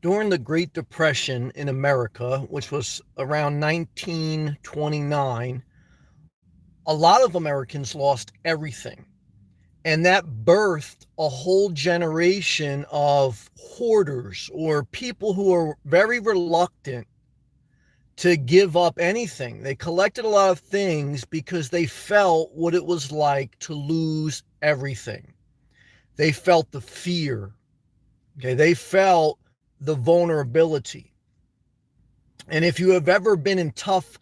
During the Great Depression in America, which was around 1929, a lot of Americans lost everything. And that birthed a whole generation of hoarders or people who are very reluctant to give up anything. They collected a lot of things because they felt what it was like to lose everything. They felt the fear. Okay, they felt the vulnerability. And if you have ever been in tough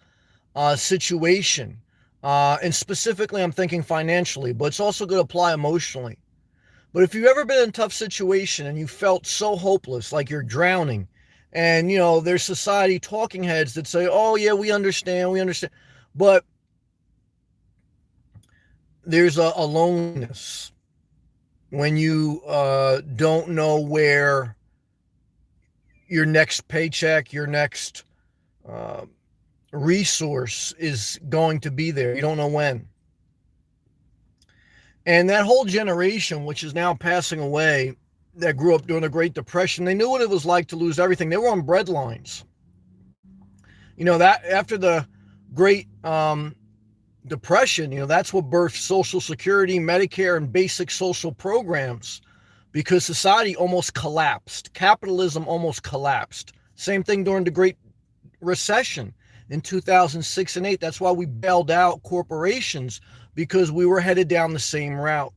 situation, and specifically I'm thinking financially, but it's also going to apply emotionally. But if you've ever been in a tough situation and you felt so hopeless, like you're drowning, and there's society talking heads that say, "Oh yeah, we understand," but there's a loneliness when you don't know where your next paycheck, your next uh, resource is going to be there. You don't know when. And that whole generation, which is now passing away, that grew up during the Great Depression, they knew what it was like to lose everything. They were on bread lines. That after the Great Depression, that's what birthed Social Security, Medicare, and basic social programs, because society almost collapsed. Capitalism almost collapsed. Same thing during the Great Recession in 2006 and 8. That's why we bailed out corporations, because we were headed down the same route.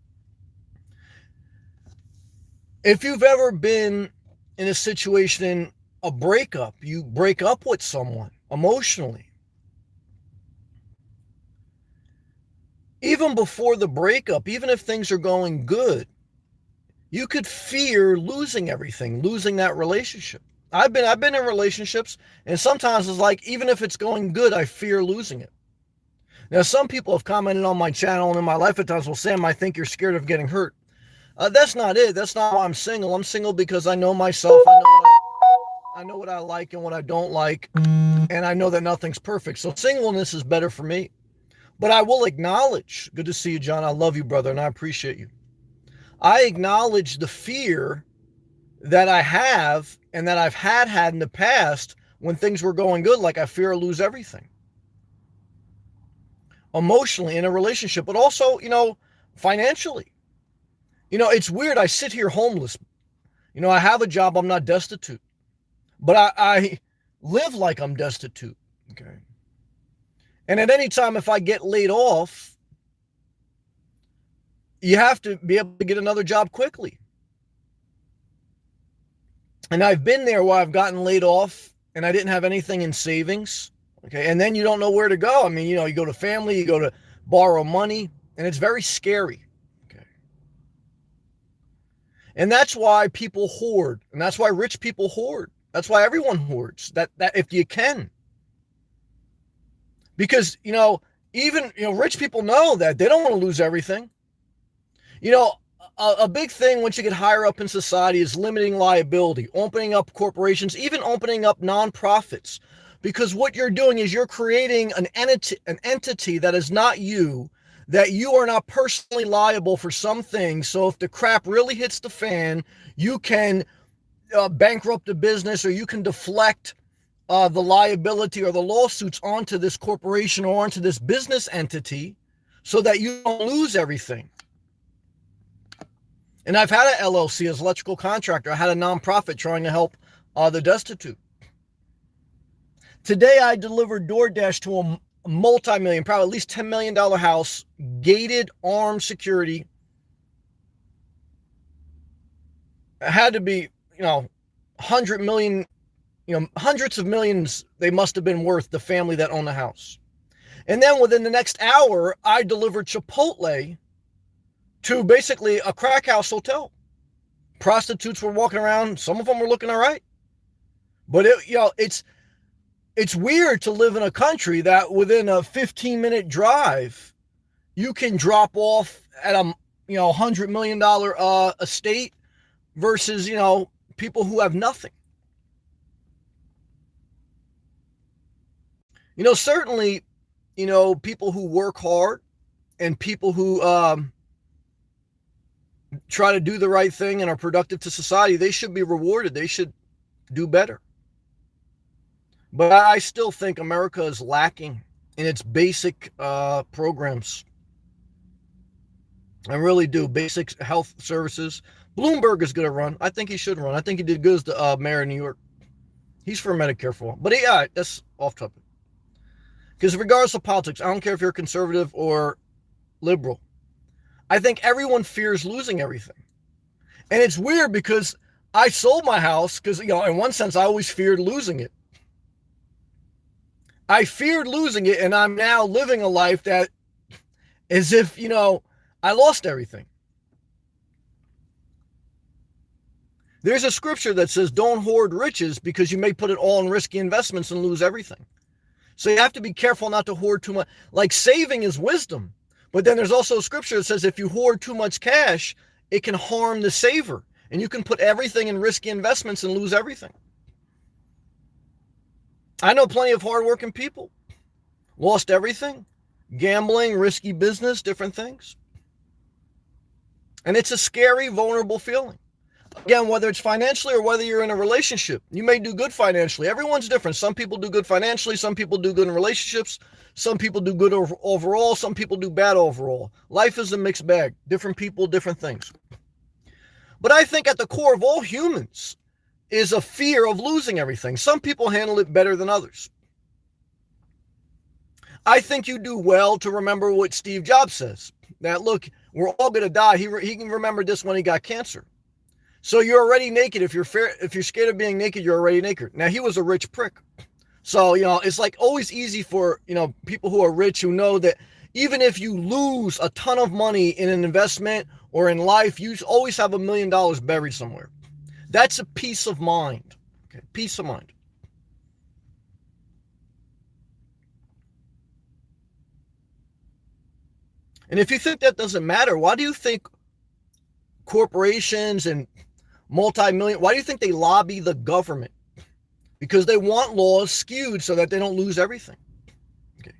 If you've ever been in a situation in a breakup, you break up with someone emotionally. Even before the breakup, even if things are going good, you could fear losing everything, losing that relationship. I've been in relationships, and sometimes it's like, even if it's going good, I fear losing it. Now, some people have commented on my channel and in my life at times, "Well, Sam, I think you're scared of getting hurt." That's not it. That's not why I'm single. I'm single because I know myself. I know what I like and what I don't like, and I know that nothing's perfect. So singleness is better for me. But I will acknowledge, good to see you, John. I love you, brother, and I appreciate you. I acknowledge the fear that I have and that I've had in the past when things were going good, like I fear I'll lose everything. Emotionally in a relationship, but also, financially. It's weird. I sit here homeless. I have a job. I'm not destitute. But I live like I'm destitute. Okay. And at any time, if I get laid off, you have to be able to get another job quickly. And I've been there where I've gotten laid off and I didn't have anything in savings. Okay. And then you don't know where to go. I mean, you go to family, you go to borrow money, and it's very scary. Okay. And that's why people hoard. And that's why rich people hoard. That's why everyone hoards. That if you can. Because, even, rich people know that they don't want to lose everything. A big thing once you get higher up in society is limiting liability, opening up corporations, even opening up nonprofits. Because what you're doing is you're creating an entity that is not you, that you are not personally liable for some things. So if the crap really hits the fan, you can bankrupt a business, or you can deflect the liability or the lawsuits onto this corporation or onto this business entity so that you don't lose everything. And I've had an LLC as electrical contractor. I had a nonprofit trying to help the destitute. Today, I delivered DoorDash to a multi-million, probably at least $10 million house, gated, armed security. It had to be, 100 million, hundreds of millions they must have been worth, the family that owned the house. And then within the next hour, I delivered Chipotle to basically a crack house hotel. Prostitutes were walking around. Some of them were looking all right. But it's weird to live in a country that within a 15-minute drive, you can drop off at a $100 million estate versus, people who have nothing. Certainly, people who work hard and people who try to do the right thing and are productive to society, they should be rewarded. They should do better. But I still think America is lacking in its basic programs. I really do. Basic health services. Bloomberg is going to run. I think he should run. I think he did good as the mayor of New York. He's for Medicare for all. But yeah, that's off topic. Because regardless of politics, I don't care if you're conservative or liberal. I think everyone fears losing everything. And it's weird because I sold my house because, in one sense, I always feared losing it. I feared losing it, and I'm now living a life that as if, I lost everything. There's a scripture that says, don't hoard riches because you may put it all in risky investments and lose everything. So you have to be careful not to hoard too much. Like saving is wisdom. But then there's also a scripture that says if you hoard too much cash, it can harm the saver. And you can put everything in risky investments and lose everything. I know plenty of hardworking people. Lost everything. Gambling, risky business, different things. And it's a scary, vulnerable feeling. Again, whether it's financially or whether you're in a relationship, you may do good financially. Everyone's different. Some people do good financially. Some people do good in relationships. Some people do good overall. Some people do bad overall. Life is a mixed bag. Different people, different things. But I think at the core of all humans is a fear of losing everything. Some people handle it better than others. I think you do well to remember what Steve Jobs says. That, look, we're all going to die. He can remember this when he got cancer. So you're already naked. If you're scared of being naked, you're already naked. Now, he was a rich prick. So, it's like always easy for, people who are rich who know that even if you lose a ton of money in an investment or in life, you always have $1 million buried somewhere. That's a peace of mind. Okay, peace of mind. And if you think that doesn't matter, why do you think corporations and multi-million, why do you think they lobby the government? Because they want laws skewed so that they don't lose everything. Okay.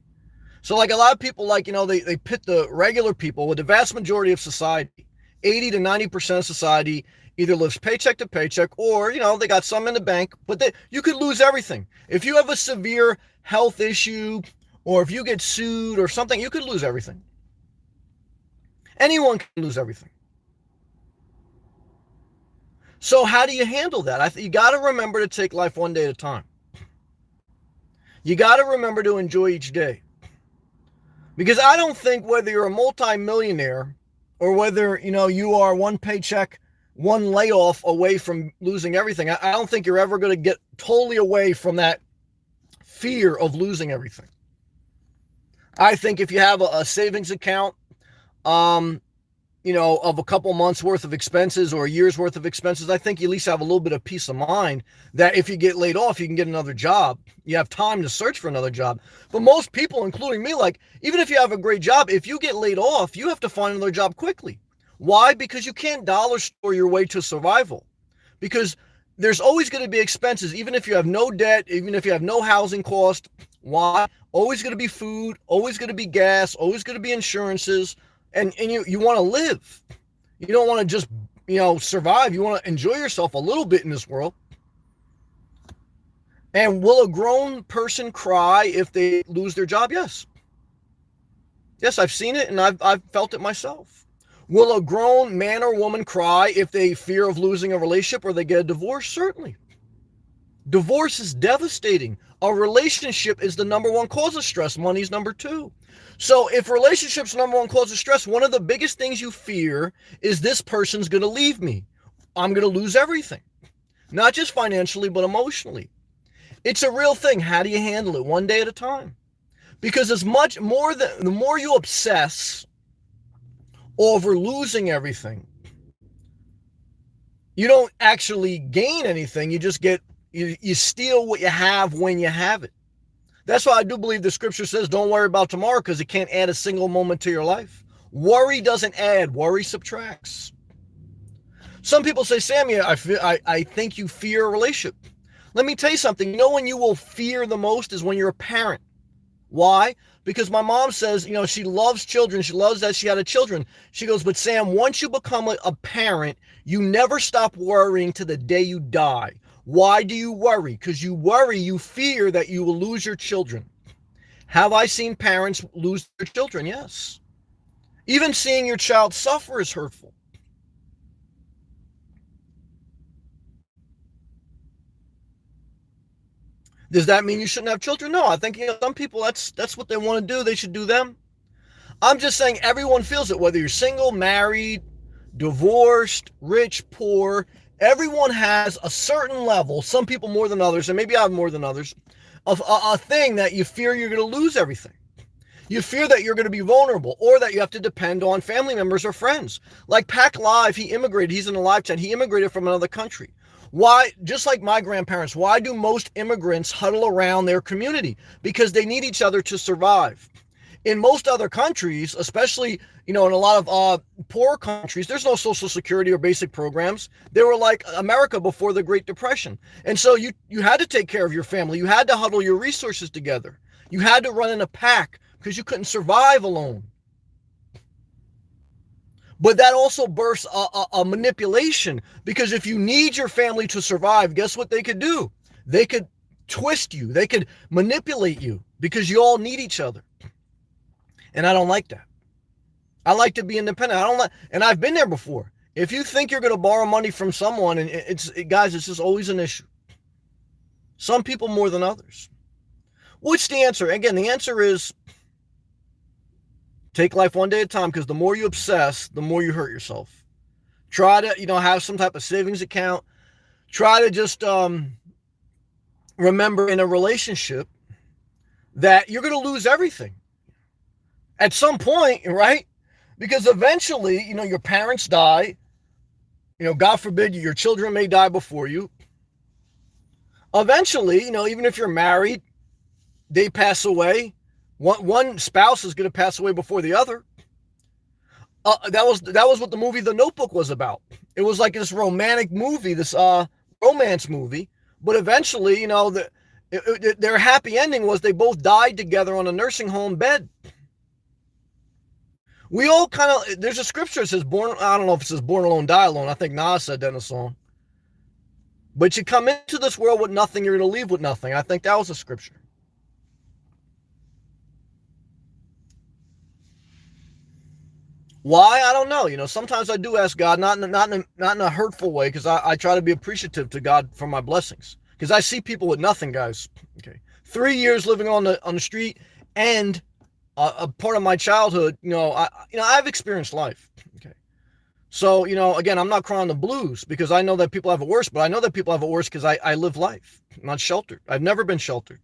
So like a lot of people, they pit the regular people with the vast majority of society. 80 to 90% of society either lives paycheck to paycheck or, they got some in the bank, but you could lose everything. If you have a severe health issue or if you get sued or something, you could lose everything. Anyone can lose everything. So how do you handle that? You got to remember to take life one day at a time. You got to remember to enjoy each day. Because I don't think whether you're a multi-millionaire or whether, you are one paycheck, one layoff away from losing everything, I don't think you're ever going to get totally away from that fear of losing everything. I think if you have a savings account, of a couple months worth of expenses or a year's worth of expenses, I think you at least have a little bit of peace of mind that if you get laid off, you can get another job. You have time to search for another job. But most people, including me, even if you have a great job, if you get laid off, you have to find another job quickly. Why? Because you can't dollar store your way to survival. Because there's always going to be expenses, even if you have no debt, even if you have no housing cost. Why? Always going to be food, always going to be gas, always going to be insurances. And you want to live. You don't want to just, survive. You want to enjoy yourself a little bit in this world. And will a grown person cry if they lose their job? Yes. Yes, I've seen it and I've felt it myself. Will a grown man or woman cry if they fear of losing a relationship or they get a divorce? Certainly. Divorce is devastating. A relationship is the number one cause of stress. Money's number two. So if relationships number one cause of stress, one of the biggest things you fear is this person's going to leave me. I'm going to lose everything. Not just financially, but emotionally. It's a real thing. How do you handle it? One day at a time. Because the more you obsess over losing everything, you don't actually gain anything. You just you steal what you have when you have it. That's why I do believe the scripture says don't worry about tomorrow because it can't add a single moment to your life. Worry doesn't add, worry subtracts. Some people say, Sammy, I think you fear a relationship. Let me tell you something. When you will fear the most is when you're a parent. Why? Because my mom says, she loves children. She loves that she had a children. She goes, but Sam, once you become a parent, you never stop worrying to the day you die. Why do you worry? Because you worry, you fear that you will lose your children. Have I seen parents lose their children? Yes. Even seeing your child suffer is hurtful. Does that mean you shouldn't have children? No, I think some people that's what they want to do. They should do them. I'm just saying everyone feels it, whether you're single, married, divorced, rich, poor. Everyone has a certain level, some people more than others, and maybe I have more than others, of a thing that you fear you're going to lose everything. You fear that you're going to be vulnerable or that you have to depend on family members or friends. Like Pac Live, he immigrated. He's in a live chat. He immigrated from another country. Why, just like my grandparents, why do most immigrants huddle around their community? Because they need each other to survive. In most other countries, especially, in a lot of poor countries, there's no social security or basic programs. They were like America before the Great Depression. And so you had to take care of your family. You had to huddle your resources together. You had to run in a pack because you couldn't survive alone. But that also bursts a manipulation, because if you need your family to survive, guess what they could do? They could twist you. They could manipulate you because you all need each other. And I don't like that. I like to be independent. And I've been there before. If you think you're going to borrow money from someone, and guys, it's just always an issue. Some people more than others. What's the answer? Again, the answer is take life one day at a time, because the more you obsess, the more you hurt yourself. Try to, have some type of savings account. Try to just remember in a relationship that you're going to lose everything at some point, right? Because eventually, your parents die. God forbid, your children may die before you. Eventually, even if you're married, they pass away. One spouse is going to pass away before the other. That was what the movie The Notebook was about. It was like this romantic movie, this romance movie. But eventually, their happy ending was they both died together on a nursing home bed. We all there's a scripture that says I don't know if it says born alone, die alone. I think Nas said that in a song. But you come into this world with nothing, you're going to leave with nothing. I think that was a scripture. Why? I don't know. Sometimes I do ask God, not in a hurtful way, because I try to be appreciative to God for my blessings. Because I see people with nothing, guys. Okay, 3 years living on the street, and a part of my childhood. I've experienced life. Okay, so again, I'm not crying the blues because I know that people have it worse, but I know that people have it worse because I live life. I'm not sheltered. I've never been sheltered.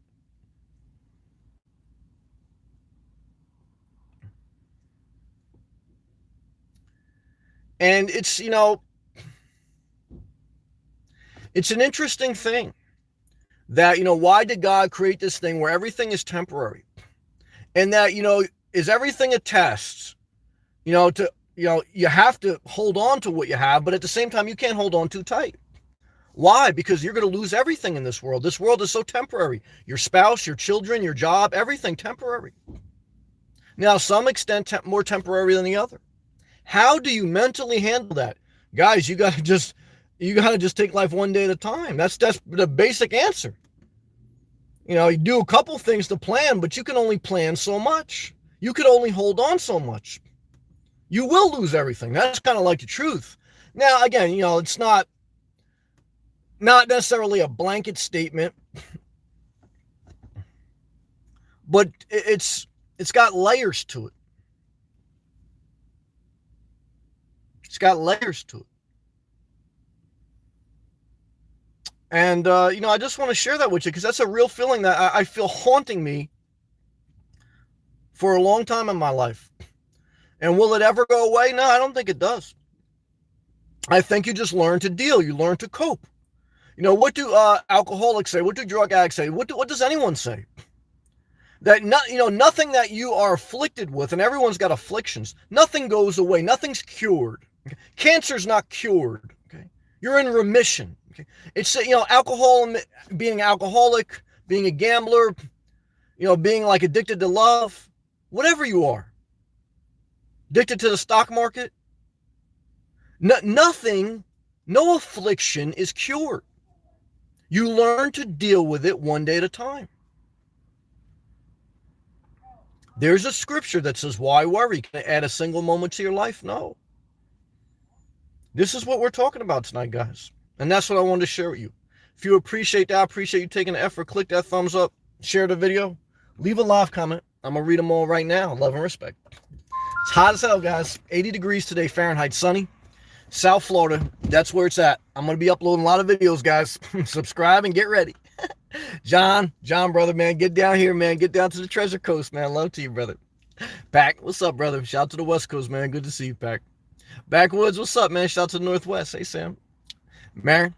And it's an interesting thing that, why did God create this thing where everything is temporary? And that, is everything a test? You have to hold on to what you have, but at the same time, you can't hold on too tight. Why? Because you're going to lose everything in this world. This world is so temporary. Your spouse, your children, your job, everything temporary. Now, some extent more temporary than the other. How do you mentally handle that? Guys, you got to just take life one day at a time. That's the basic answer. You do a couple things to plan, but you can only plan so much. You can only hold on so much. You will lose everything. That's kind of like the truth. Now, again, it's not necessarily a blanket statement, but it's got layers to it. It's got layers to it. And, I just want to share that with you because that's a real feeling that I feel haunting me for a long time in my life. And will it ever go away? No, I don't think it does. I think you just learn to deal. You learn to cope. What do alcoholics say? What do drug addicts say? What does anyone say? That nothing that you are afflicted with, and everyone's got afflictions, nothing goes away. Nothing's cured. Okay? Cancer's not cured. Okay, you're in remission. Okay, it's alcohol, being alcoholic, being a gambler, being like addicted to love, whatever you are, addicted to the stock market. Nothing, no affliction is cured. You learn to deal with it one day at a time. There's a scripture that says, why worry? Can I add a single moment to your life? No. This is what we're talking about tonight, guys. And that's what I wanted to share with you. If you appreciate that, I appreciate you taking the effort. Click that thumbs up, share the video, leave a live comment. I'm going to read them all right now. Love and respect. It's hot as hell, guys. 80 degrees today, Fahrenheit, sunny. South Florida, that's where it's at. I'm going to be uploading a lot of videos, guys. Subscribe and get ready. John, brother, man, get down here, man. Get down to the Treasure Coast, man. Love to you, brother. Pack, what's up, brother? Shout out to the West Coast, man. Good to see you, Pack. Backwoods, what's up, man? Shout out to the Northwest. Hey, Sam. Maren,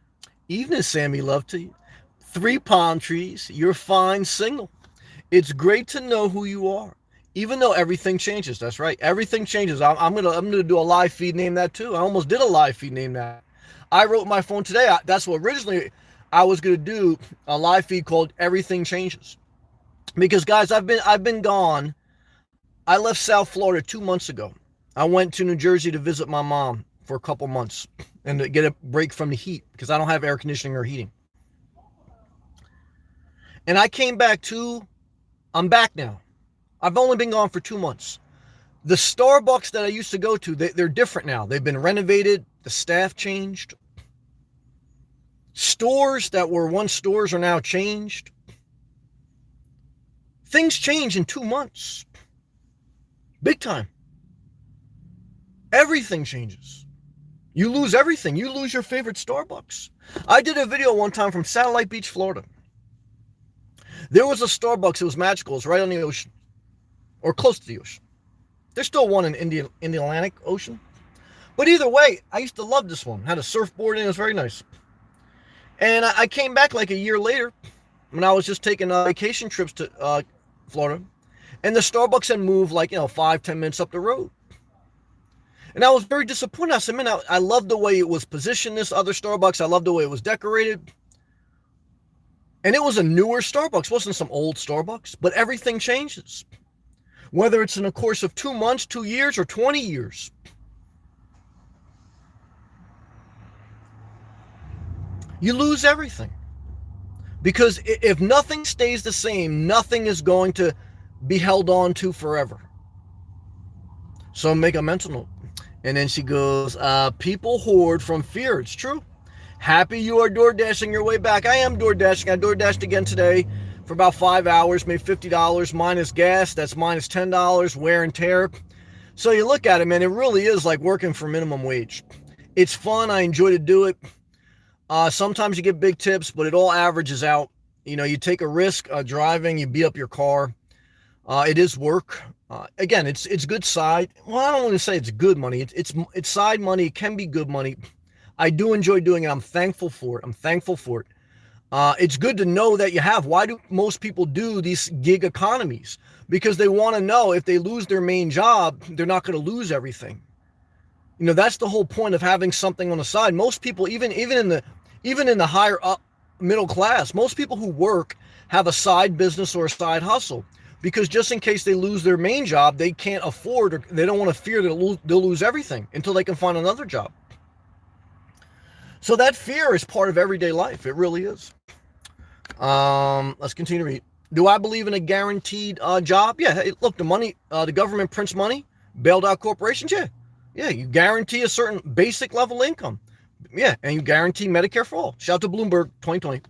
evening, Sammy. Love to you. 3 palm trees. You're fine single. It's great to know who you are, even though everything changes. That's right. Everything changes. I'm gonna do a live feed, name that too. I almost did a live feed, name that. I wrote my phone today. That's what originally I was gonna do, a live feed called Everything Changes. Because guys, I've been gone. I left South Florida 2 months ago. I went to New Jersey to visit my mom for a couple months and to get a break from the heat because I don't have air conditioning or heating. And I came back I'm back now. I've only been gone for 2 months. The Starbucks that I used to go to, they're different now. They've been renovated. The staff changed. Stores that were once stores are now changed. Things change in 2 months. Big time. Everything changes. You lose everything. You lose your favorite Starbucks. I did a video one time from Satellite Beach, Florida. There was a Starbucks. It was magical. It was right on the ocean. Or close to the ocean. There's still one in the Atlantic Ocean. But either way, I used to love this one. Had a surfboard in it. It was very nice. And I came back like a year later when I was just taking vacation trips to Florida. And the Starbucks had moved 5-10 minutes up the road. And I was very disappointed. I said, man, I love the way it was positioned, this other Starbucks. I love the way it was decorated. And it was a newer Starbucks. It wasn't some old Starbucks. But everything changes. Whether it's in a course of 2 months, 2 years, or 20 years. You lose everything. Because if nothing stays the same, nothing is going to be held on to forever. So make a mental note. And then she goes, people hoard from fear. It's true. Happy you are door dashing your way back. I am door dashing. I door dashed again today for about 5 hours, made $50 minus gas. That's minus $10 wear and tear. So you look at it, man, it really is like working for minimum wage. It's fun. I enjoy to do it. Sometimes you get big tips, but it all averages out. You know, you take a risk driving, you beat up your car. It is work. Again, it's good side. Well, I don't want to say it's good money. It's side money. It can be good money. I do enjoy doing it. I'm thankful for it. It's good to know that you have. Why do most people do these gig economies? Because they want to know if they lose their main job, they're not going to lose everything. You know, that's the whole point of having something on the side. Most people, even in the higher up middle class, most people who work have a side business or a side hustle. Because just in case they lose their main job, they can't afford, or they don't want to fear that they'll lose everything until they can find another job. So that fear is part of everyday life. It really is. Let's continue to read. Do I believe in a guaranteed job? Yeah. Hey, look, the government prints money, bailed out corporations. Yeah. You guarantee a certain basic level income. Yeah. And you guarantee Medicare for all. Shout out to Bloomberg 2020.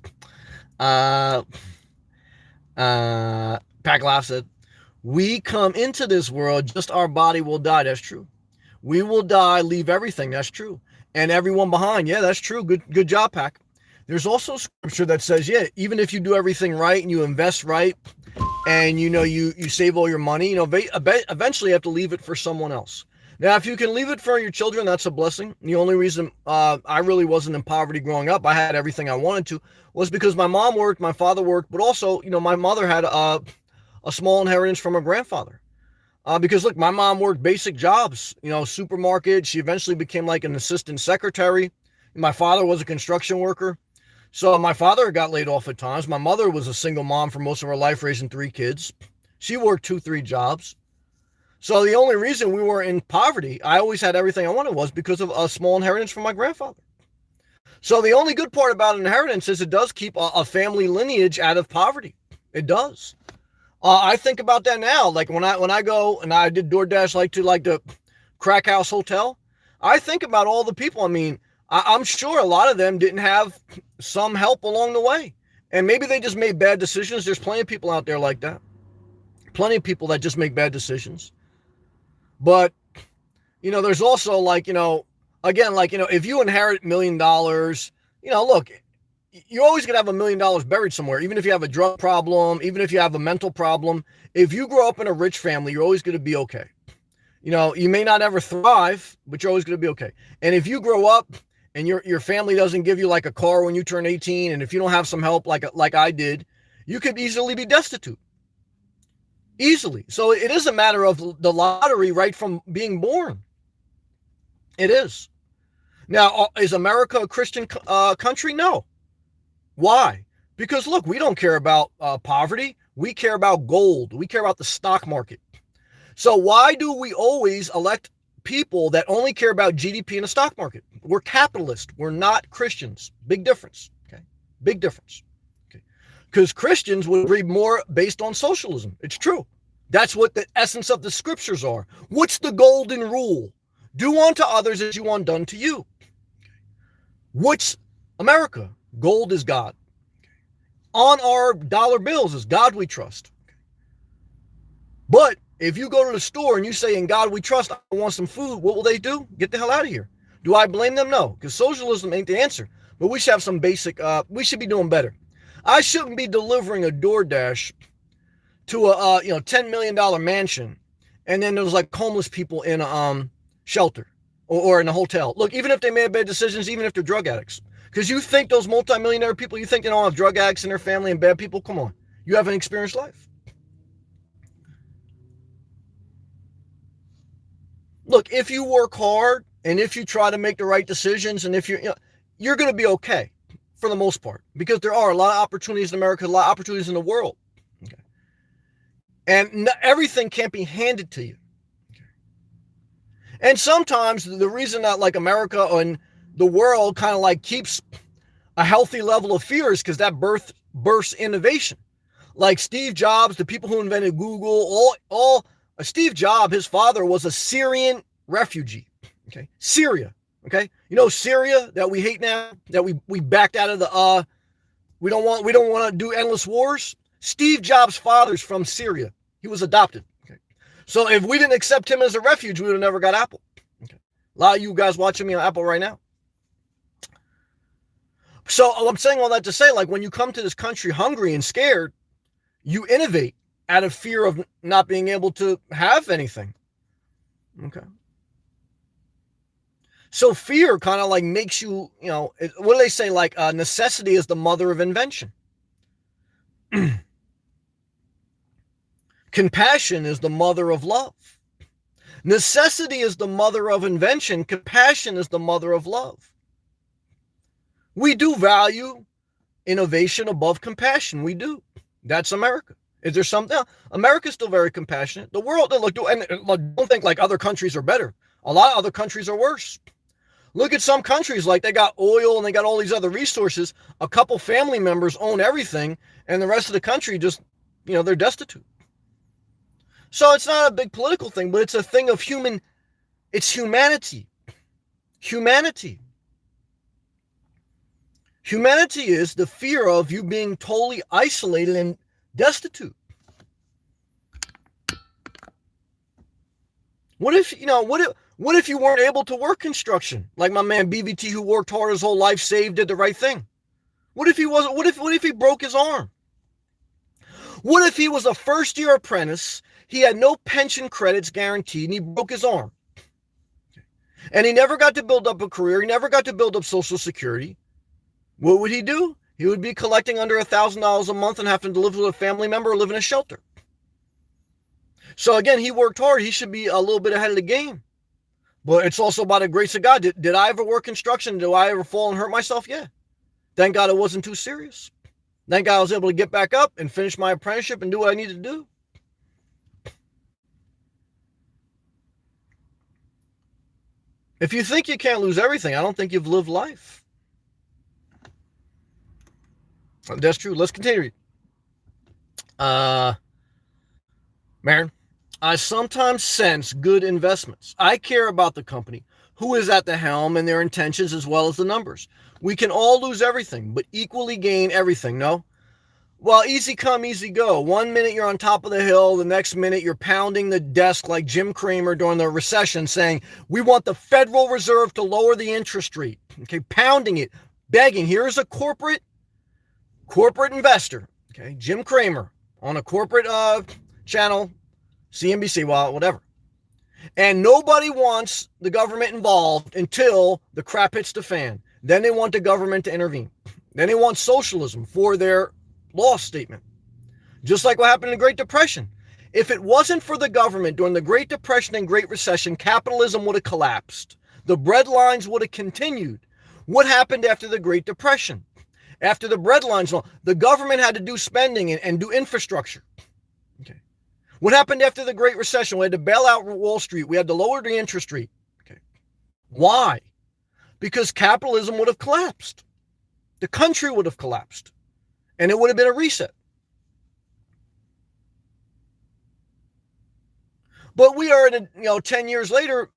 Pack Laugh said, we come into this world, just our body will die. That's true. We will die, leave everything. That's true. And everyone behind. Yeah, that's true. Good job, Pack. There's also scripture that says, yeah, even if you do everything right and you invest right and, you save all your money, eventually you have to leave it for someone else. Now, if you can leave it for your children, that's a blessing. The only reason I really wasn't in poverty growing up, I had everything I wanted to, was because my mom worked, my father worked, but also, my mother had a small inheritance from her grandfather. Because look, my mom worked basic jobs, supermarket. She eventually became like an assistant secretary. My father was a construction worker. So my father got laid off at times. My mother was a single mom for most of her life, raising 3 kids. She worked 2-3 jobs. So the only reason we were in poverty, I always had everything I wanted, was because of a small inheritance from my grandfather. So the only good part about inheritance is it does keep a family lineage out of poverty. It does. I think about that now. Like when I go and I did DoorDash like to like the Crack House Hotel, I think about all the people. I mean, I'm sure a lot of them didn't have some help along the way. And maybe they just made bad decisions. There's plenty of people out there like that. Plenty of people that just make bad decisions. But, there's also like, again, like, if you inherit $1 million, look, you're always going to have $1 million buried somewhere, even if you have a drug problem, even if you have a mental problem. If you grow up in a rich family, you're always going to be okay. You may not ever thrive, but you're always going to be okay. And if you grow up and your family doesn't give you like a car when you turn 18, and if you don't have some help like I did, you could easily be destitute. Easily. So it is a matter of the lottery right from being born. It is. Now, is America a Christian country? No. Why? Because look, we don't care about poverty. We care about gold. We care about the stock market. So why do we always elect people that only care about GDP and the stock market? We're capitalists. We're not Christians. Big difference. Okay. Big difference. Okay. Because Christians would read more based on socialism. It's true. That's what the essence of the scriptures are. What's the golden rule? Do unto others as you want done to you. What's America? Gold is God. On our dollar bills is God we trust. But if you go to the store and you say, in God we trust, I want some food, what will they do? Get the hell out of here. Do I blame them? No, because socialism ain't the answer. But we should have some basic, we should be doing better. I shouldn't be delivering a DoorDash to a $10 million mansion, and then there's like homeless people in a shelter or in a hotel. Look, even if they made bad decisions, even if they're drug addicts, because you think those multimillionaire people, you think they don't have drug addicts in their family and bad people? Come on, you haven't experienced life. Look, if you work hard and if you try to make the right decisions, and if you're going to be okay for the most part, because there are a lot of opportunities in America, a lot of opportunities in the world. Okay. And everything can't be handed to you. Okay. And sometimes the reason that like America and the world kind of like keeps a healthy level of fear is because that bursts innovation. Like Steve Jobs, the people who invented Google, all Steve Jobs, his father was a Syrian refugee. Okay. Syria. Okay. Syria that we hate now, that we backed out of the we don't want to do endless wars. Steve Jobs' father's from Syria. He was adopted. Okay. So if we didn't accept him as a refuge, we would have never got Apple. Okay. A lot of you guys watching me on Apple right now. So I'm saying all that to say, like, when you come to this country hungry and scared, you innovate out of fear of not being able to have anything. Okay. So fear kind of like makes you, what do they say? Like necessity is the mother of invention. Compassion is the mother of love. Necessity is the mother of invention. Compassion is the mother of love. We do value innovation above compassion. We do. That's America. Is there something else? America's still very compassionate. The world, look, and don't think like other countries are better. A lot of other countries are worse. Look at some countries, like they got oil and they got all these other resources. A couple family members own everything, and the rest of the country just, they're destitute. So it's not a big political thing, but it's a thing of it's humanity. Humanity. Humanity is the fear of you being totally isolated and destitute. What if you weren't able to work construction? Like my man BVT, who worked hard his whole life, saved, did the right thing. What if he wasn't? What if he broke his arm? What if he was a first-year apprentice? He had no pension credits guaranteed, and he broke his arm. And he never got to build up a career. He never got to build up Social Security. What would he do? He would be collecting under $1,000 a month and having to live with a family member or live in a shelter. So again, he worked hard. He should be a little bit ahead of the game. But it's also by the grace of God. Did I ever work construction? Do I ever fall and hurt myself? Yeah. Thank God it wasn't too serious. Thank God I was able to get back up and finish my apprenticeship and do what I needed to do. If you think you can't lose everything, I don't think you've lived life. That's true. Let's continue. Uh, Marin, I sometimes sense good investments. I care about the company, who is at the helm, and their intentions as well as the numbers. We can all lose everything, but equally gain everything, no? Well, easy come, easy go. 1 minute you're on top of the hill, the next minute you're pounding the desk like Jim Cramer during the recession saying, we want the Federal Reserve to lower the interest rate. Okay, pounding it, begging. Here's a corporate investor, okay, Jim Cramer on a corporate channel, CNBC, well, whatever. And nobody wants the government involved until the crap hits the fan. Then they want the government to intervene. Then they want socialism for their loss statement. Just like what happened in the Great Depression. If it wasn't for the government during the Great Depression and Great Recession, capitalism would have collapsed. The bread lines would have continued. What happened after the Great Depression? After the bread lines, the government had to do spending and do infrastructure. Okay. What happened after the Great Recession? We had to bail out Wall Street. We had to lower the interest rate. Okay. Why? Because capitalism would have collapsed. The country would have collapsed. And it would have been a reset. But we are in 10 years later,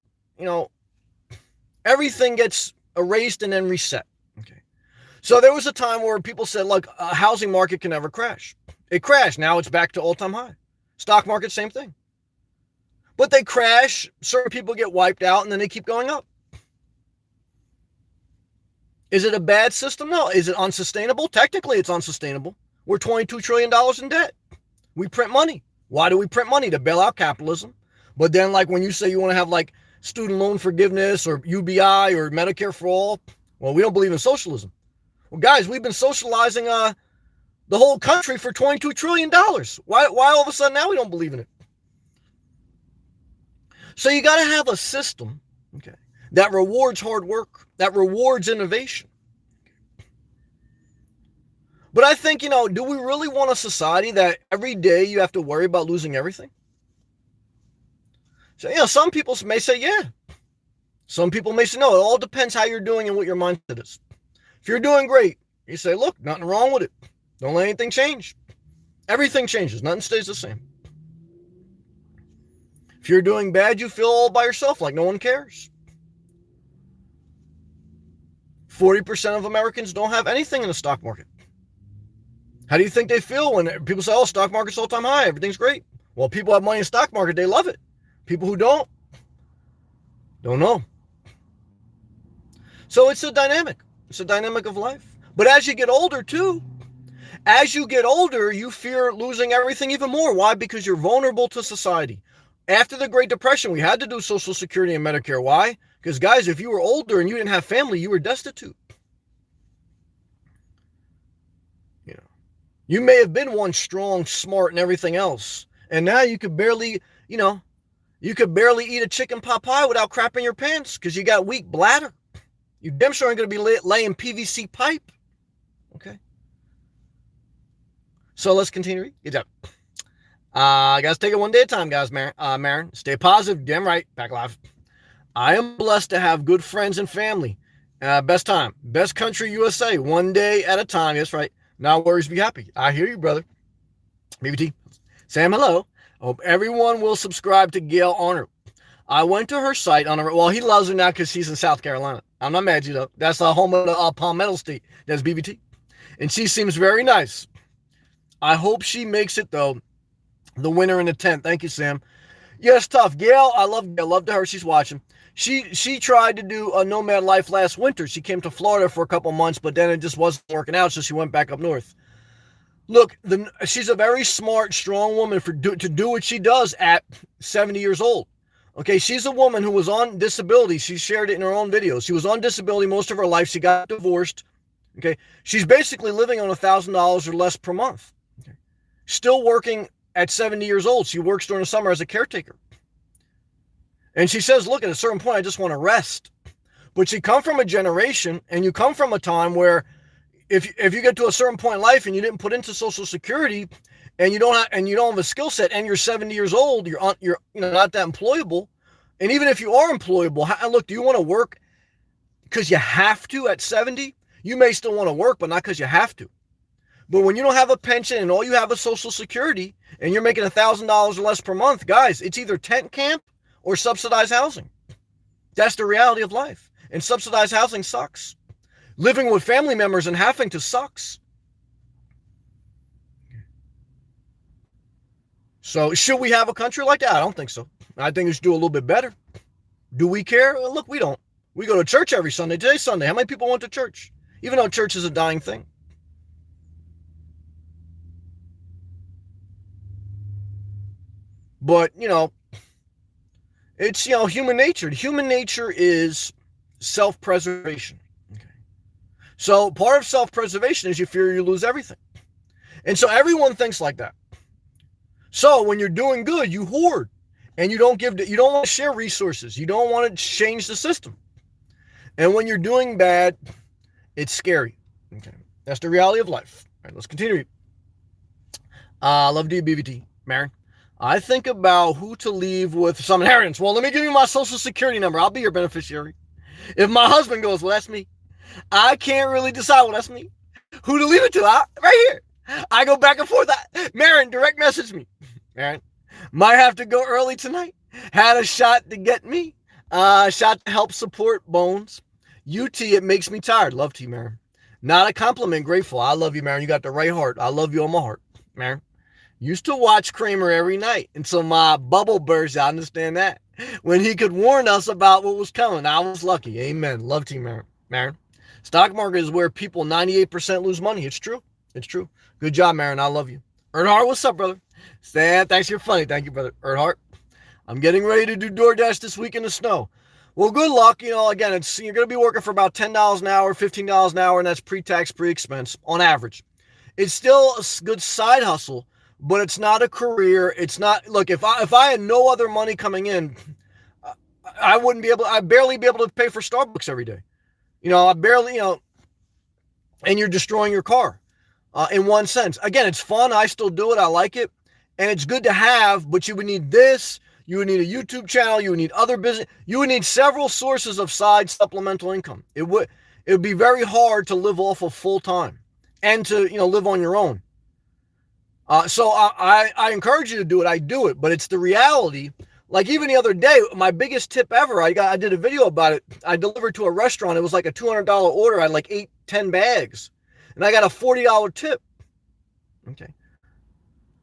everything gets erased and then reset. Okay. So there was a time where people said, look, a housing market can never crash. It crashed. Now it's back to all-time high. Stock market, same thing. But they crash, certain people get wiped out, and then they keep going up. Is it a bad system? No. Is it unsustainable? Technically, it's unsustainable. We're $22 trillion in debt. We print money. Why do we print money? To bail out capitalism. But then, like, when you say you want to have, like, student loan forgiveness or UBI or Medicare for all, well, we don't believe in socialism. Well, guys, we've been socializing the whole country for $22 trillion. Why all of a sudden now we don't believe in it? So you got to have a system, okay, that rewards hard work, that rewards innovation. But I think, do we really want a society that every day you have to worry about losing everything? So, some people may say, yeah. Some people may say, no, it all depends how you're doing and what your mindset is. If you're doing great, you say, look, nothing wrong with it. Don't let anything change. Everything changes. Nothing stays the same. If you're doing bad, you feel all by yourself, like no one cares. 40% of Americans don't have anything in the stock market. How do you think they feel when people say, oh, stock market's all-time high, everything's great? Well, people have money in the stock market, they love it. People who don't know. So it's a dynamic. It's a dynamic of life. But as you get older, too, you fear losing everything even more. Why? Because you're vulnerable to society. After the Great Depression, we had to do Social Security and Medicare. Why? Because, guys, if you were older and you didn't have family, you were destitute. You may have been one strong, smart, and everything else. And now you could barely, eat a chicken pot pie without crapping your pants because you got weak bladder. You damn sure ain't going to be laying PVC pipe. Okay. So let's continue. Guys, take it one day at a time, guys, Marin. Stay positive. Damn right. Back live. I am blessed to have good friends and family. Best time. Best country, USA. One day at a time. That's right. Now worries, be happy. I hear you, brother. BBT. Sam, hello. Hope everyone will subscribe to Gail Arnold. I went to her site well, he loves her now because she's in South Carolina. I'm not mad at you, though. That's the home of the Palmetto State. That's BBT. And she seems very nice. I hope she makes it, though, the winner in the 10th. Thank you, Sam. Yes, tough. Gail, I love her. She's watching. She tried to do a nomad life last winter. She came to Florida for a couple months, but then it just wasn't working out, so she went back up north. Look, she's a very smart, strong woman to do what she does at 70 years old. Okay, she's a woman who was on disability. She shared it in her own videos. She was on disability most of her life. She got divorced. Okay, she's basically living on $1,000 or less per month. Okay. Still working at 70 years old. She works during the summer as a caretaker. And she says, look, at a certain point, I just want to rest. But you come from a generation and you come from a time where if you get to a certain point in life and you didn't put into Social Security and you don't have a skill set and you're 70 years old, you're not that employable. And even if you are employable, look, do you want to work because you have to at 70? You may still want to work, but not because you have to. But when you don't have a pension and all you have is Social Security and you're making $1,000 or less per month, guys, it's either tent camp or subsidized housing. That's the reality of life. And subsidized housing sucks. Living with family members and having to sucks. So should we have a country like that? I don't think so. I think we should do a little bit better. Do we care? Well, look, we don't. We go to church every Sunday. Today's Sunday. How many people went to church? Even though church is a dying thing. But, it's, human nature. Human nature is self-preservation. Okay. So part of self-preservation is you fear you lose everything. And so everyone thinks like that. So when you're doing good, you hoard and you don't want to share resources. You don't want to change the system. And when you're doing bad, it's scary. Okay. That's the reality of life. All right, let's continue. Love to you, BVT. Marin. I think about who to leave with some inheritance. Well, let me give you my Social Security number. I'll be your beneficiary. If my husband goes, well, that's me. I can't really decide. Well, that's me. Who to leave it to? Right here. I go back and forth. Marin, direct message me. Marin, might have to go early tonight. Had a shot to get me. Shot to help support Bones. UT, it makes me tired. Love to you, Marin. Not a compliment. Grateful. I love you, Marin. You got the right heart. I love you on my heart, Marin. Used to watch Kramer every night until my bubble burst. I understand that. When he could warn us about what was coming. I was lucky. Amen. Love to you, Marin. Stock market is where people 98% lose money. It's true. It's true. Good job, Marin. I love you. Earnhardt, what's up, brother? Stan, thanks. You're funny. Thank you, brother. Earnhardt, I'm getting ready to do DoorDash this week in the snow. Well, good luck. Again, you're going to be working for about $10 an hour, $15 an hour, and that's pre-tax, pre-expense on average. It's still a good side hustle, but it's not a career. It's not, look, if I had no other money coming in, I'd barely be able to pay for Starbucks every day. I barely, and you're destroying your car in one sense. Again, it's fun. I still do it. I like it. And it's good to have, but you would need this. You would need a YouTube channel. You would need other business. You would need several sources of side supplemental income. It would be very hard to live off of full time and to, live on your own. So I encourage you to do it. I do it, but it's the reality. Like even the other day, my biggest tip ever, I did a video about it. I delivered to a restaurant. It was like a $200 order. I had like 10 bags and I got a $40 tip. Okay.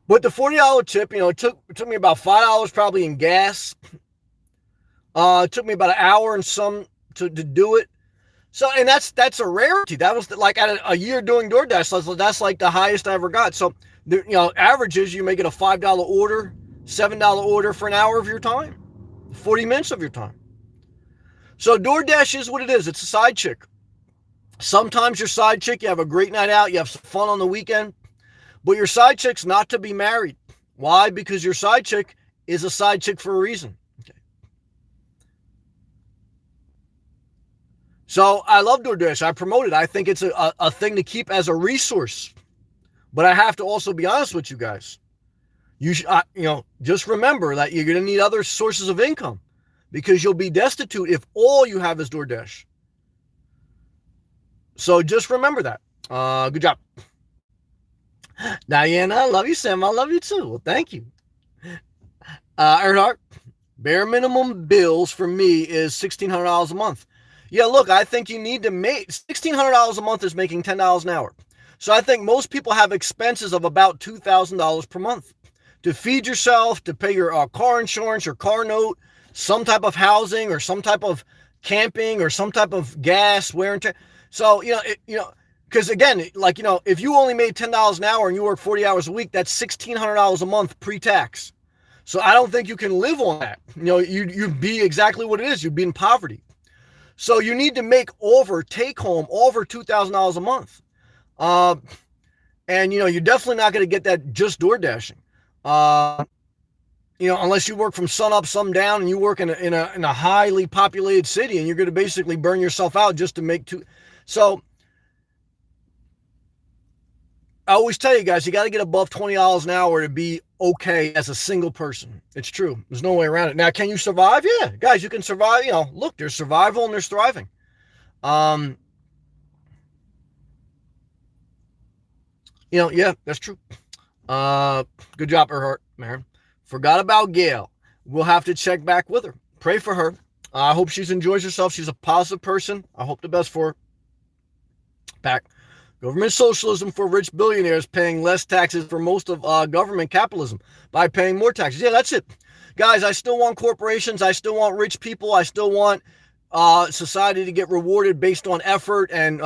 But the $40 tip, it took me about $5 probably in gas. It took me about an hour and some to do it. So, and that's a rarity. That was like at a year doing DoorDash. So that's like the highest I ever got. So, averages, you may get a $5 order, $7 order for an hour of your time, 40 minutes of your time. So DoorDash is what it is. It's a side chick. Sometimes your side chick, you have a great night out, you have some fun on the weekend, but your side chick's not to be married. Why? Because your side chick is a side chick for a reason. Okay. So I love DoorDash. I promote it. I think it's a thing to keep as a resource. But I have to also be honest with you guys. You should, just remember that you're going to need other sources of income because you'll be destitute if all you have is DoorDash. So just remember that. Good job. Diana, I love you, Sam. I love you too. Well, thank you. Earnhardt, bare minimum bills for me is $1,600 a month. Yeah, look, I think you need to make $1,600 a month is making $10 an hour. So I think most people have expenses of about $2,000 per month to feed yourself, to pay your car insurance or car note, some type of housing or some type of camping or some type of gas, wear and tear. So, because again, if you only made $10 an hour and you work 40 hours a week, that's $1,600 a month pre-tax. So I don't think you can live on that. You'd be exactly what it is. You'd be in poverty. So you need to make take home over $2,000 a month. And you're definitely not going to get that just door dashing. Unless you work from sun up, sun down, and you work in a highly populated city, and you're going to basically burn yourself out just to make two. So I always tell you guys, you got to get above $20 an hour to be okay as a single person. It's true. There's no way around it. Now, can you survive? Yeah, guys, you can survive. Look, there's survival and there's thriving. Yeah, that's true. Uh, Good job, Earhart, man. Forgot about Gail. We'll have to check back with her. Pray for her. I hope she enjoys herself. She's a positive person. I hope the best for her. Back. Government socialism for rich billionaires paying less taxes for most of government capitalism by paying more taxes. Yeah, that's it. Guys, I still want corporations. I still want rich people. I still want society to get rewarded based on effort and,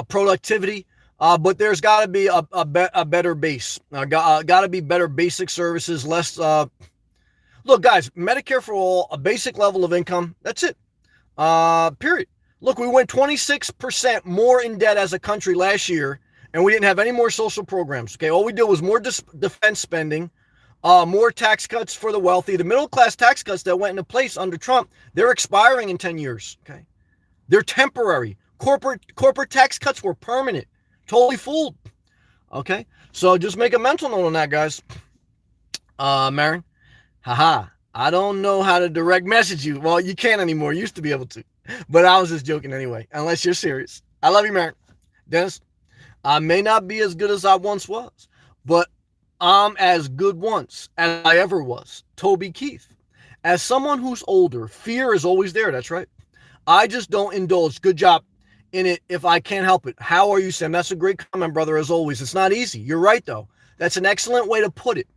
productivity. But there's got to be a better base. Got to be better basic services, less. Look, guys, Medicare for all, a basic level of income. That's it. Period. Look, we went 26% more in debt as a country last year, and we didn't have any more social programs. Okay, all we did was more defense spending, more tax cuts for the wealthy. The middle class tax cuts that went into place under Trump, they're expiring in 10 years. Okay, they're temporary. Corporate tax cuts were permanent. Totally fooled. Okay, so just make a mental note on that, guys. Marin, haha. I don't know how to direct message you. Well, you can't anymore. You used to be able to. But I was just joking anyway, unless you're serious. I love you, Marin. Dennis, I may not be as good as I once was, but I'm as good once as I ever was. Toby Keith. As someone who's older, fear is always there. That's right. I just don't indulge. Good job in it if I can't help it. How are you, Sam? That's a great comment, brother, as always. It's not easy. You're right, though. That's an excellent way to put it.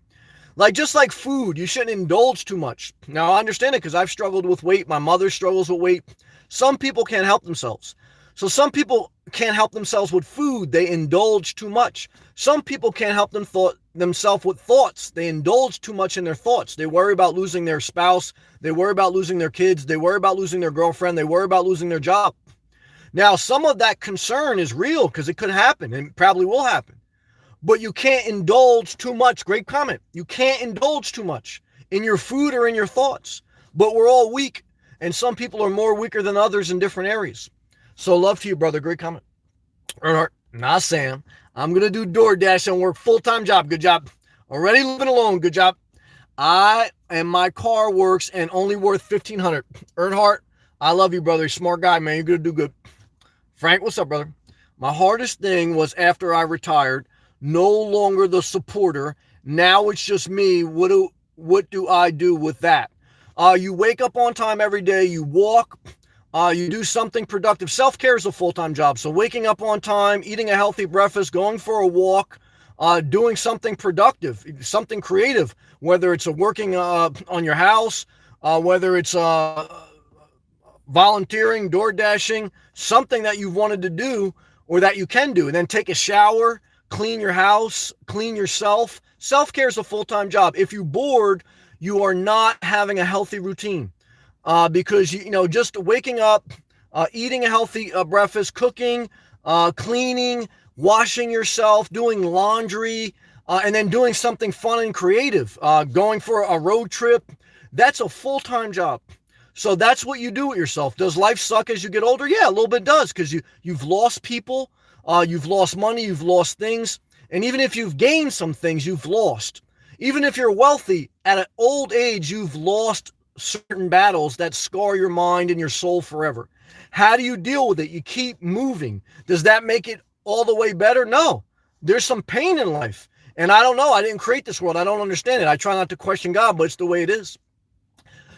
Just like food, you shouldn't indulge too much. Now, I understand it because I've struggled with weight. My mother struggles with weight. Some people can't help themselves. So some people can't help themselves with food. They indulge too much. Some people can't help themselves with thoughts. They indulge too much in their thoughts. They worry about losing their spouse. They worry about losing their kids. They worry about losing their girlfriend. They worry about losing their job. Now, some of that concern is real because it could happen and probably will happen. But you can't indulge too much. Great comment. You can't indulge too much in your food or in your thoughts. But we're all weak, and some people are more weaker than others in different areas. So love to you, brother. Great comment. Earnhardt, not Sam. I'm going to do DoorDash and work full-time job. Good job. Already living alone. Good job. My car works and only worth $1,500. Earnhardt, I love you, brother. Smart guy, man. You're going to do good. Frank, what's up, brother? My hardest thing was after I retired, no longer the supporter. Now it's just me. What do I do with that? You wake up on time every day. You walk. You do something productive. Self-care is a full-time job. So waking up on time, eating a healthy breakfast, going for a walk, doing something productive, something creative, whether it's working on your house, whether it's volunteering, door dashing, something that you've wanted to do or that you can do. And then take a shower, clean your house, clean yourself. Self-care is a full-time job. If you're bored, you are not having a healthy routine because, just waking up, eating a healthy breakfast, cooking, cleaning, washing yourself, doing laundry, and then doing something fun and creative, going for a road trip. That's a full-time job. So that's what you do with yourself. Does life suck as you get older? Yeah, a little bit does because you've lost people. You've lost money, you've lost things. And even if you've gained some things, you've lost. Even if you're wealthy, at an old age, you've lost certain battles that scar your mind and your soul forever. How do you deal with it? You keep moving. Does that make it all the way better? No. There's some pain in life. And I don't know. I didn't create this world. I don't understand it. I try not to question God, but it's the way it is.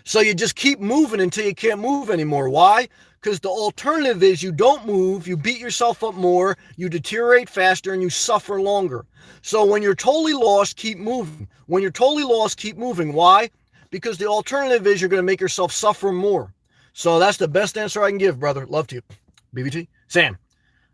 So you just keep moving until you can't move anymore. Why? Because the alternative is you don't move, you beat yourself up more, you deteriorate faster, and you suffer longer. So when you're totally lost, keep moving. When you're totally lost, keep moving. Why? Because the alternative is you're going to make yourself suffer more. So that's the best answer I can give, brother. Love to you. BBT. Sam,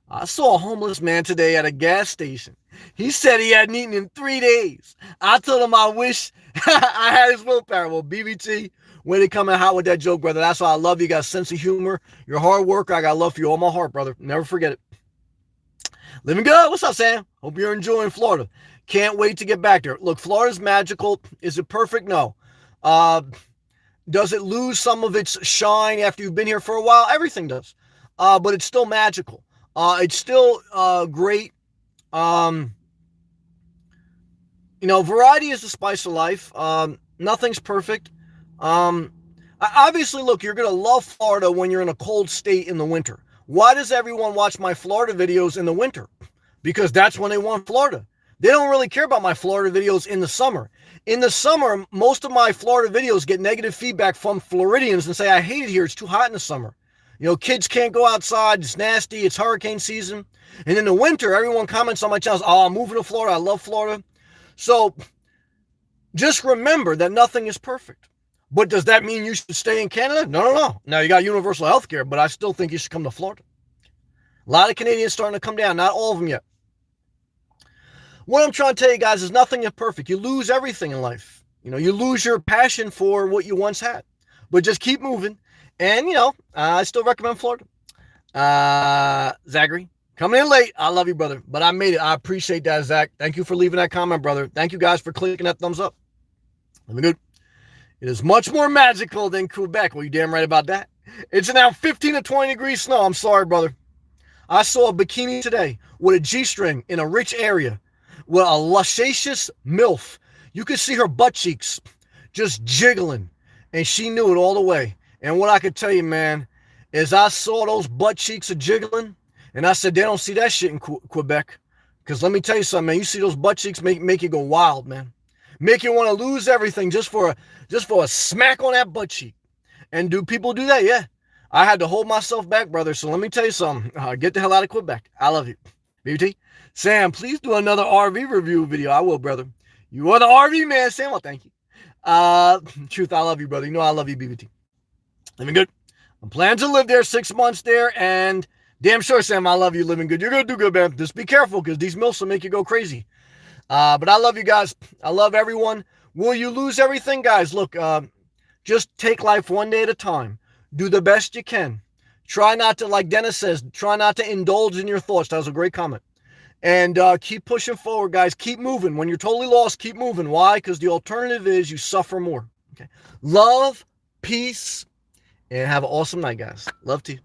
I saw a homeless man today at a gas station. He said he hadn't eaten in 3 days. I told him I wish I had his willpower. Well, BBT, way to come out with that joke, brother. That's why I love you. You got a sense of humor. You're a hard worker. I got love for you all my heart, brother. Never forget it. Living good. What's up, Sam? Hope you're enjoying Florida. Can't wait to get back there. Look, Florida's magical. Is it perfect? No. Does it lose some of its shine after you've been here for a while? Everything does. But it's still magical. It's still great. Variety is the spice of life. Nothing's perfect. Obviously, look, you're going to love Florida when you're in a cold state in the winter. Why does everyone watch my Florida videos in the winter? because that's when they want Florida. They don't really care about my Florida videos in the summer. In the summer, most of my Florida videos get negative feedback from Floridians and say, I hate it here. It's too hot in the summer. You know, kids can't go outside. It's nasty. It's hurricane season. And in the winter, everyone comments on my channels, oh, I'm moving to Florida. I love Florida. So just remember that nothing is perfect. But does that mean you should stay in Canada? No. Now, you got universal health care, but I still think you should come to Florida. A lot of Canadians starting to come down. Not all of them yet. What I'm trying to tell you guys is nothing is perfect. You lose everything in life. You know, you lose your passion for what you once had. But just keep moving. And, you know, I still recommend Florida. Zachary, coming in late. I love you, brother. But I made it. I appreciate that, Zach. Thank you for leaving that comment, brother. Thank you guys for clicking that thumbs up. Living good. It is much more magical than Quebec. Well, you damn right about that. It's now 15 to 20 degrees snow. I'm sorry, brother. I saw a bikini today with a G-string in a rich area with a luscious MILF. You could see her butt cheeks just jiggling, and she knew it all the way. And what I could tell you, man, is I saw those butt cheeks a jiggling, and I said, they don't see that shit in Quebec. Because let me tell you something, man. You see those butt cheeks make you go wild, man. Make you want to lose everything just for a smack on that butt cheek. And do people do that? Yeah. I had to hold myself back, brother. So let me tell you something. Get the hell out of Quebec. I love you. BBT. Sam, please do another RV review video. I will, brother. You are the RV man, Sam. Well, thank you. Truth, I love you, brother. You know I love you, BBT. Living good. I'm planning to live there 6 months there, and damn sure, Sam, I love you. Living good. You're going to do good, man. Just be careful, because these milfs will make you go crazy. But I love you guys. I love everyone. Will you lose everything, guys? Look, just take life one day at a time. Do the best you can. Try not to, like Dennis says, try not to indulge in your thoughts. That was a great comment. And keep pushing forward, guys. Keep moving. When you're totally lost, keep moving. Why? Because the alternative is you suffer more. Okay. Love, peace, and have an awesome night, guys. Love to you.